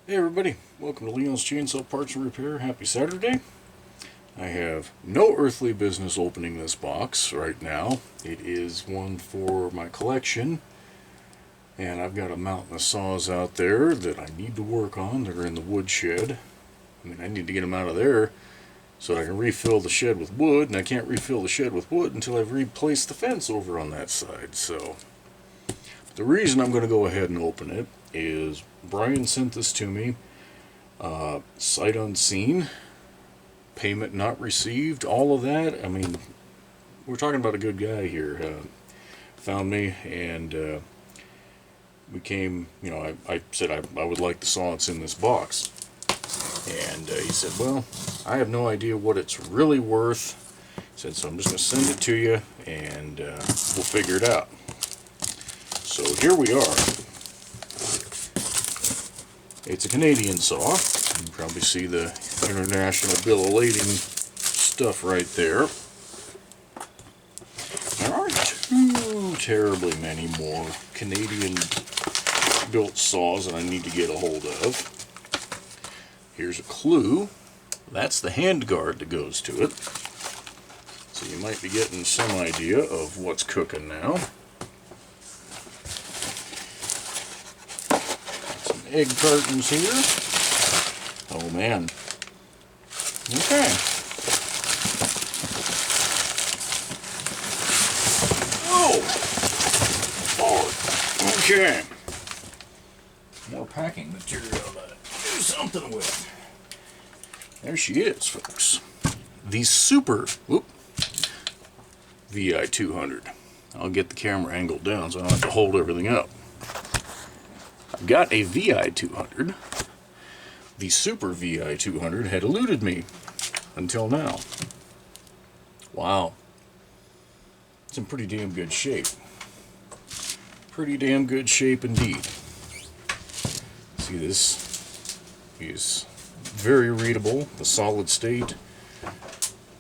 Hey everybody, welcome to Leon's Chainsaw Parts and Repair. Happy Saturday. I have no earthly business opening this box right now. It is one for my collection, and I've got a mountain of saws out there that I need to work on. They're in the wood shed. I need to get them out of there so that I can refill the shed with wood, and I can't refill the shed with wood until I've replaced the fence over on that side. So the reason I'm going to go ahead and open it is Brian sent this to me, sight unseen, payment not received, all of that. I mean, we're talking about a good guy here. Found me, and we came, I said I would like the saw that's in this box. And he said, well, I have no idea what it's really worth. He said, so I'm just going to send it to you, and we'll figure it out. So here we are. It's a Canadian saw. You can probably see the International Bill of Lading stuff right there. There aren't too terribly many more Canadian built saws that I need to get a hold of. Here's a clue. That's the hand guard that goes to it. So you might be getting some idea of what's cooking now. Egg cartons here. Oh man. Okay. Oh! Lord. Okay. More packing material to do something with. There she is, folks. The super VI-200. I'll get the camera angled down so I don't have to hold everything up. I've got a VI-200. The Super VI-200 had eluded me until now. Wow. It's in pretty damn good shape. Pretty damn good shape indeed. See, this is very readable. The solid state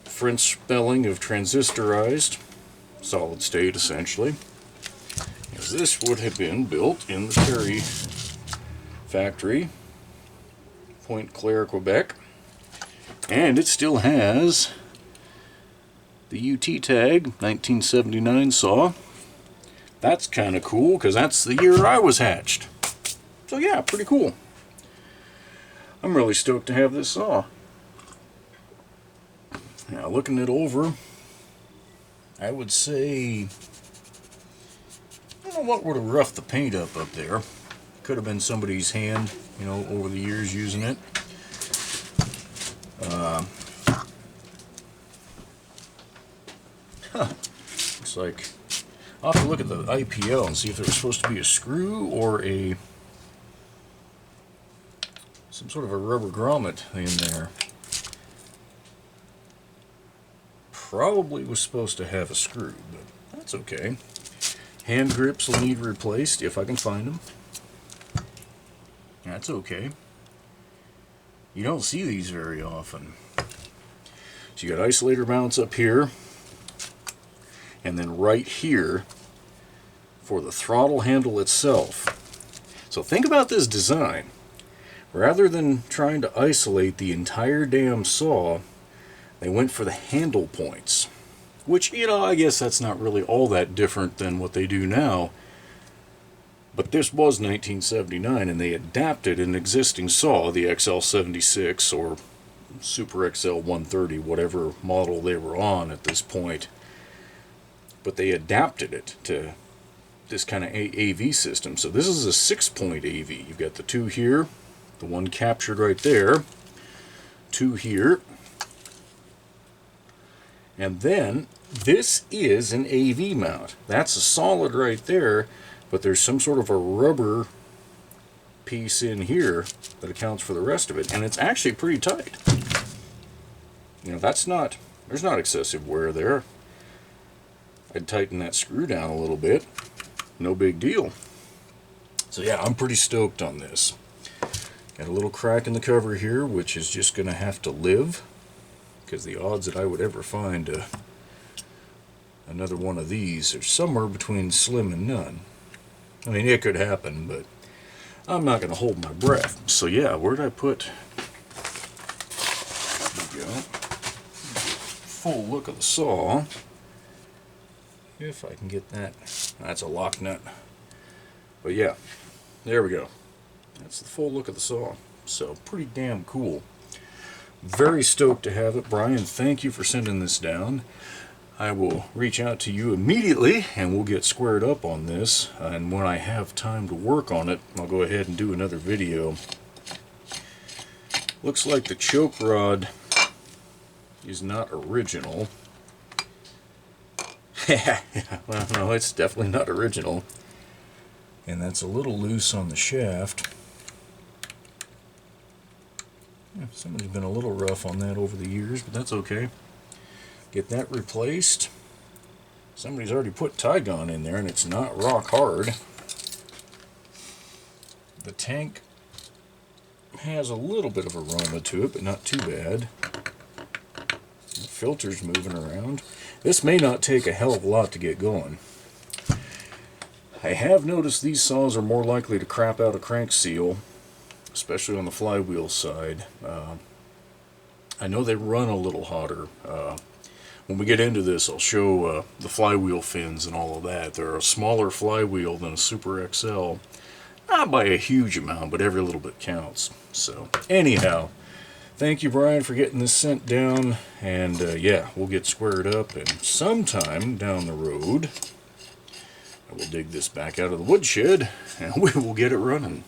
French spelling of transistorized. Solid state, essentially. As this would have been built in the Terry factory, Pointe Claire, Quebec, and it still has the UT tag, 1979 saw. That's kind of cool because that's the year I was hatched. So yeah, pretty cool. I'm really stoked to have this saw. Now looking it over, I would say, I don't know what would have roughed the paint up there. Could have been somebody's hand, over the years using it. Looks like I'll have to look at the IPL and see if there was supposed to be a screw or some sort of a rubber grommet in there. Probably was supposed to have a screw, but that's okay. Hand grips will need replaced if I can find them. That's okay. You don't see these very often. So you got isolator mounts up here, and then right here for the throttle handle itself. So think about this design. Rather than trying to isolate the entire damn saw, they went for the handle points. Which, I guess that's not really all that different than what they do now. But this was 1979, and they adapted an existing saw, the XL76 or Super XL 130, whatever model they were on at this point. But they adapted it to this kind of AV system. So this is a 6-point AV. You've got the two here, the one captured right there, two here, and then this is an AV mount. That's a solid right there, but there's some sort of a rubber piece in here that accounts for the rest of it, and it's actually pretty tight. There's not excessive wear there. I'd tighten that screw down a little bit. No big deal. So yeah, I'm pretty stoked on this. Got a little crack in the cover here, which is just going to have to live, because the odds that I would ever find another one of these are somewhere between slim and none. I mean, it could happen, but I'm not going to hold my breath. So yeah, where did I put... There we go. Full look of the saw. If I can get that. That's a lock nut. But yeah, there we go. That's the full look of the saw. So pretty damn cool. Very stoked to have it. Brian, thank you for sending this down. I will reach out to you immediately and we'll get squared up on this. And when I have time to work on it, I'll go ahead and do another video. Looks like the choke rod is not original. Well, no, it's definitely not original. And that's a little loose on the shaft. Yeah, somebody's been a little rough on that over the years, but that's okay. Get that replaced. Somebody's already put Tygon in there and it's not rock hard. The tank has a little bit of aroma to it, but not too bad. The filter's moving around. This may not take a hell of a lot to get going. I have noticed these saws are more likely to crap out a crank seal, especially on the flywheel side. I know they run a little hotter. When we get into this, I'll show the flywheel fins and all of that. They're a smaller flywheel than a Super XL. Not by a huge amount, but every little bit counts. So, anyhow, thank you, Brian, for getting this sent down. And yeah, we'll get squared up. And sometime down the road, I will dig this back out of the woodshed and we will get it running.